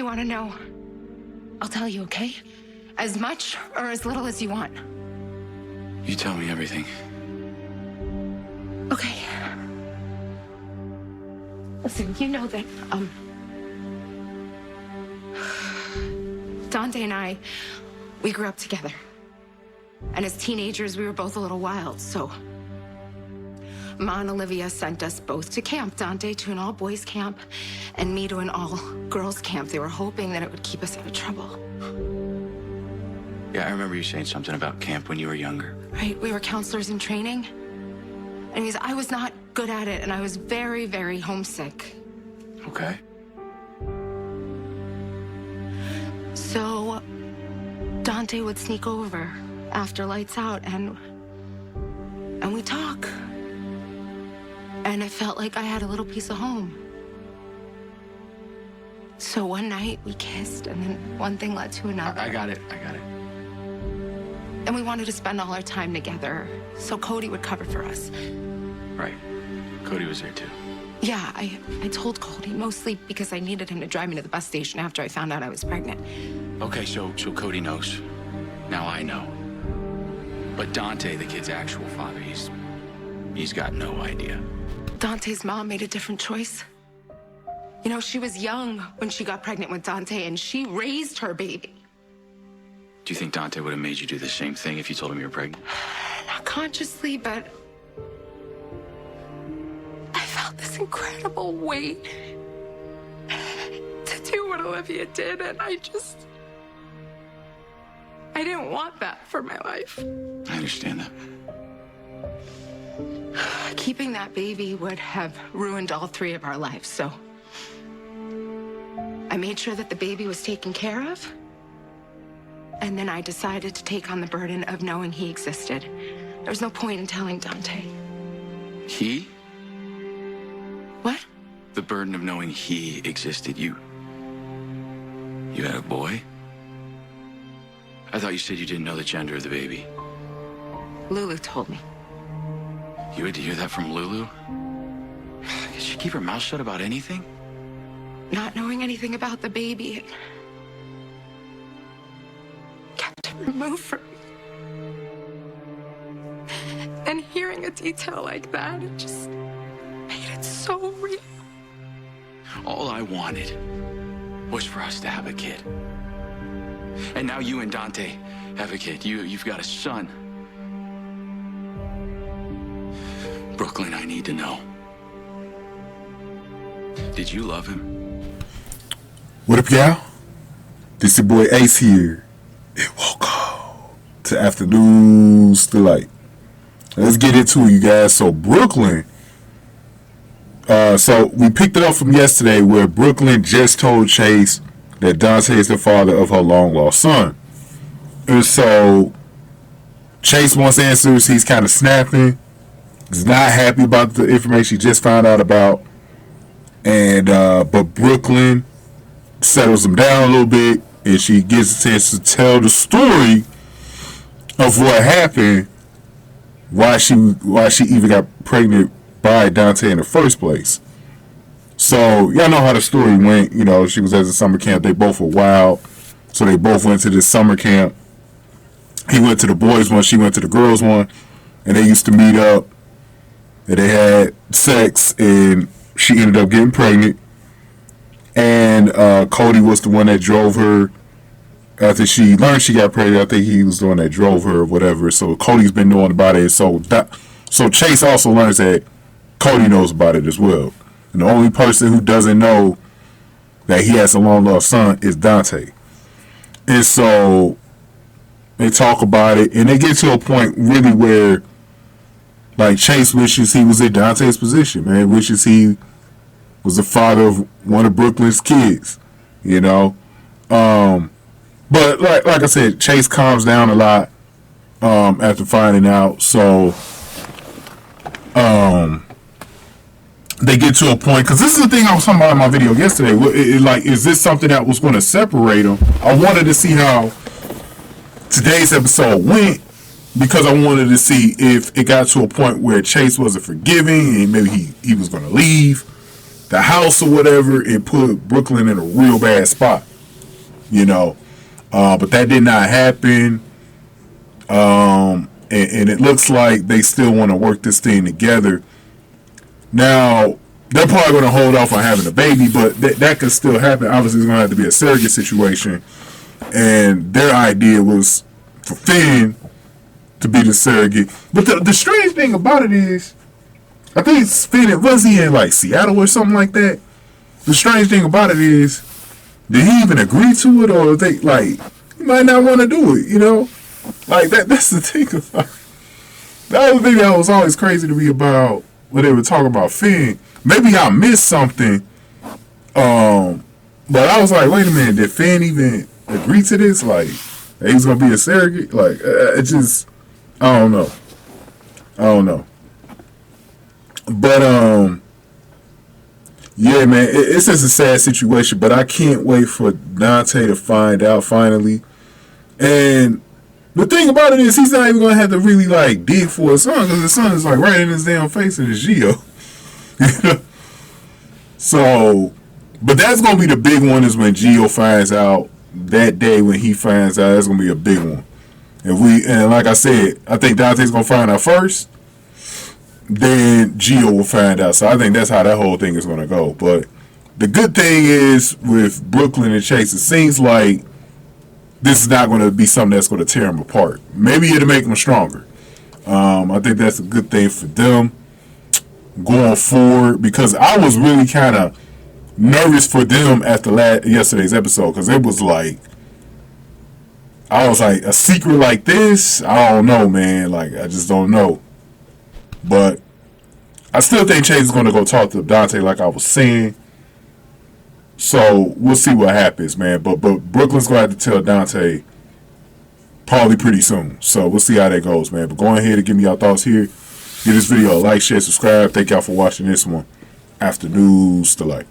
you want to know, I'll tell you, okay? As much or as little as you want. You tell me everything. Okay. Listen, you know that, Dante and I, we grew up together. And as teenagers, we were both a little wild, so Ma and Olivia sent us both to camp. Dante to an all-boys camp, and me to an all-girls camp. They were hoping that it would keep us out of trouble. Yeah, I remember you saying something about camp when you were younger. Right, we were counselors in training. Anyways, I was not good at it, and I was very, very homesick. Okay. So Dante would sneak over after lights out, and we talk. And it felt like I had a little piece of home. So one night we kissed, and then one thing led to another. I got it. And we wanted to spend all our time together, so Cody would cover for us. Right. Cody was there too. Yeah, I told Cody, mostly because I needed him to drive me to the bus station after I found out I was pregnant. Okay, so Cody knows. Now I know. But Dante, the kid's actual father, he's got no idea. Dante's mom made a different choice. You know, she was young when she got pregnant with Dante, and she raised her baby. Do you think Dante would have made you do the same thing if you told him you were pregnant? Not consciously, but I felt this incredible weight to do what Olivia did, and I didn't want that for my life. I understand that. Keeping that baby would have ruined all three of our lives, so I made sure that the baby was taken care of, and then I decided to take on the burden of knowing he existed. There was no point in telling Dante. He? What? The burden of knowing he existed. You had a boy? I thought you said you didn't know the gender of the baby. Lulu told me. You had to hear that from Lulu? Did she keep her mouth shut about anything? Not knowing anything about the baby, it kept it removed from me. And hearing a detail like that, it just made it so real. All I wanted was for us to have a kid. And now you and Dante have a kid. You've got a son. Brook Lynn, I need to know. Did you love him? What up, y'all? This your boy Ace here. And welcome to Afternoons Delight. Let's get into it, you guys. So Brook Lynn. So we picked it up from yesterday where Brook Lynn just told Chase that Dante is the father of her long-lost son. And so Chase wants answers. He's kind of snapping. He's not happy about the information he just found out about. And but Brook Lynn settles him down a little bit, and she gets a chance to tell the story of what happened, why she even got pregnant by Dante in the first place. So y'all know how the story went. You know, she was at the summer camp. They both were wild, so they both went to this summer camp. He went to the boys one, she went to the girls one, and they used to meet up, and they had sex, and she ended up getting pregnant. And Cody was the one that drove her after she learned she got pregnant. I think he was the one that drove her or whatever. So Cody's been knowing about it. So Chase also learns that Cody knows about it as well. And the only person who doesn't know that he has a long lost son is Dante. And so they talk about it, and they get to a point really where, like, Chase wishes he was in Dante's position, man. Wishes he was the father of one of Brook Lynn's kids, you know. But like I said, Chase calms down a lot after finding out. So they get to a point, because this is the thing I was talking about in my video yesterday. Is this something that was going to separate them? I wanted to see how today's episode went, because I wanted to see if it got to a point where Chase wasn't forgiving and maybe he was going to leave the house or whatever and put Brook Lynn in a real bad spot. you know. But that did not happen. And it looks like they still want to work this thing together. Now, they're probably going to hold off on having a baby, but that could still happen. Obviously, it's going to have to be a surrogate situation. And their idea was for Finn to be the surrogate. But the strange thing about it is, I think Finn, was he in like Seattle or something like that? The strange thing about it is, did he even agree to it, or they like he might not want to do it? You know, like that's the thing about it. That was the thing that was always crazy to me about when they were talking about Finn. Maybe I missed something, but I was like, wait a minute, did Finn even agree to this? Like, he's gonna be a surrogate? Like, it just, I don't know. But yeah, man, it's just a sad situation. But I can't wait for Dante to find out finally. And the thing about it is, he's not even gonna have to really like dig for his son, because his son is like right in his damn face in his Geo. So, but that's gonna be the big one, is when Geo finds out. That day when he finds out, that's gonna be a big one. And like I said, I think Dante's gonna find out first, then Geo will find out. So I think that's how that whole thing is gonna go. But the good thing is with Brook Lynn and Chase, it seems like this is not going to be something that's going to tear them apart. Maybe it'll make them stronger. I think that's a good thing for them going forward, because I was really kind of nervous for them after yesterday's episode, because it was like, I was like, a secret like this? I don't know, man. Like, I just don't know. But I still think Chase is going to go talk to Dante, like I was saying. So we'll see what happens, man. But Brooklyn's going to have to tell Dante probably pretty soon. So we'll see how that goes, man. But go ahead and give me your thoughts here. Give this video a like, share, subscribe. Thank y'all for watching this one. After News to Light.